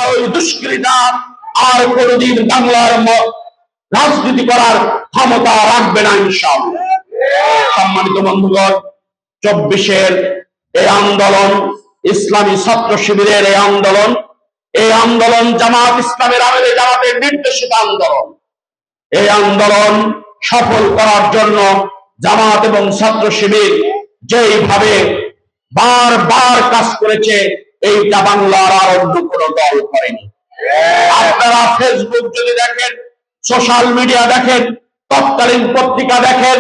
ওই দুষ্কৃতা আর কোনদিন বাংলার রাজনীতি করার ক্ষমতা রাখবে না ইনশাআল্লাহ। সম্মানিত বন্ধুগণ, 24-এর এই আন্দোলন, ইসলামী ছাত্র শিবিরের এই আন্দোলন জামাত ইসলামের আমলে জামাতের নির্দেশিত আন্দোলন। এই আন্দোলন সফল করার জন্য জামাত এবং ছাত্র শিবির যেইভাবে বারবার কাজ করেছে, এইটা বাংলার আর অন্য কোন দল করেনি। আপনারা ফেসবুক যদি দেখেন, সোশ্যাল মিডিয়া দেখেন, তৎকালীন পত্রিকা দেখেন,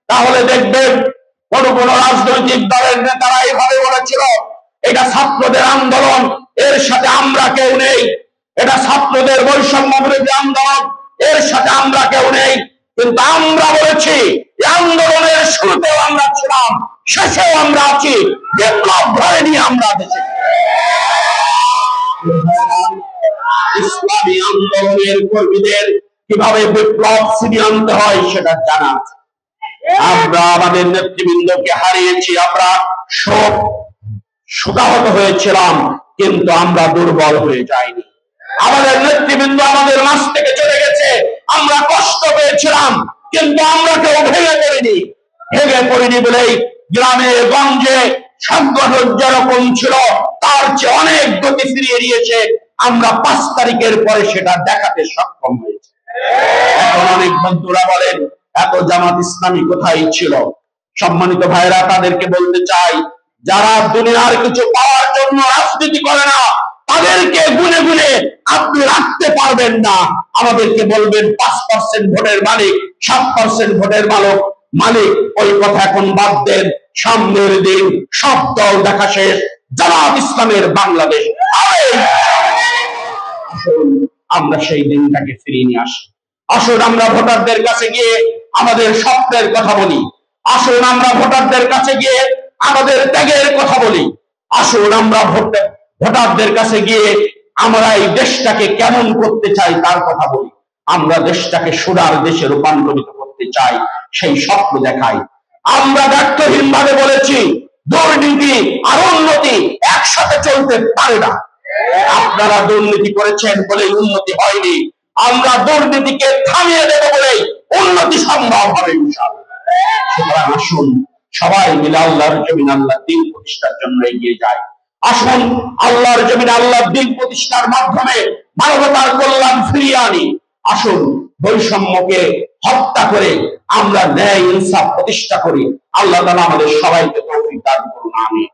তাহলে দেখবেন কোন কোন রাজনৈতিক দলের নেতারা এইভাবে বলেছিল, এটা ছাত্রদের আন্দোলন, এর সাথে আমরা কেউ নেই। এটা ছাত্রদের বৈষম্য বিরোধী আন্দোলন, এর সাথে আমরা কেউ নেই। কিন্তু আমরা বলেছি, এই আন্দোলনের শুরুতেও আমরা ছিলাম, শেষেও আমরা আছি। বিপ্লব ধরে নিয়ে আমরা দেশে ইসলামী আন্দোলনের কর্মীদের কিভাবে বিপ্লব ছিনিয়ে আনতে হয় সেটা জানা আছে। আমরা আমাদের নেতৃবৃন্দকে হারিয়েছি, আমরা শোকাহত হয়েছিলাম, কিন্তু আমরা দুর্বল হয়ে যাইনি। আমাদের নেতৃবৃন্দ আমাদের মাঝ থেকে চলে গেছে, আমরা কষ্ট পেয়েছিলাম, কিন্তু আমরা কেউ ভেঙে পড়িনি বলেই গ্রামে গঞ্জে সংগঠন যেরকম ছিল তার চেয়ে অনেক গতি ফিরিয়ে দিয়েছে। আমরা 5 তারিখের পরে সেটা দেখাতে সক্ষম হয়েছে। এখন অনেক বন্ধুরা বলেন, এত জামাত ইসলামী কোথায় ছিল? সম্মানিত ভাইরা, তাদেরকে বলতে চাই, যারা দুনিয়ার কিছু পাওয়ার জন্য রাজনীতি করে না, তাদেরকে গুনে গুনে আপনি রাখতে পারবেন না। আমাদেরকে বলবেন 5% ভোটের মালিক, 7% ভোটের মালিক, ওই কথা এখন বাদ দেন। সামনের দিন সব দল দেখা শেষ, জামাত ইসলামের বাংলাদেশ। আসুন আমরা সেই দিনটাকে ফিরিয়ে নিয়ে আসি। আসুন আমরা ভোটারদের কাছে গিয়ে আমাদের স্বপ্নের কথা বলি। আসুন আমরা ভোটারদের কাছে গিয়ে আমাদের ত্যাগের কথা বলি। আসুন আমরা ভোটারদের কাছে গিয়ে আমরা এই দেশটাকে কেমন করতে চাই তার কথা বলি। আমরা দেশটাকে সোনার দেশে রূপান্তরিত করতে চাই, সেই স্বপ্ন দেখাই। আমরা দায়িত্বহীন ভাবে বলেছি, দুর্নীতি আর উন্নতি একসাথে চলতে পারে না। আপনারা দুর্নীতি করেছেন বলে উন্নতি হয়নি, আমরা দুর্নীতিকে থামিয়ে দেব বলেই উন্নতি সম্ভব হবে ইনশাআল্লাহ। সুতরাং আসুন সবাই মিলে আল্লাহর জমিন, আল্লাহর দ্বীন প্রতিষ্ঠার জন্য এগিয়ে যায়। আসুন আল্লাহর জমিন, আল্লাহর দ্বীন প্রতিষ্ঠার মাধ্যমে মানবতার কল্যাণ ফিরিয়ে আনি। আসুন বৈষম্যকে হত্যা করে আমরা ন্যায় ইনসাফ প্রতিষ্ঠা করি। আল্লাহ তাআলা আমাদের সবাইকে তৌফিক দান করুন। আমিন।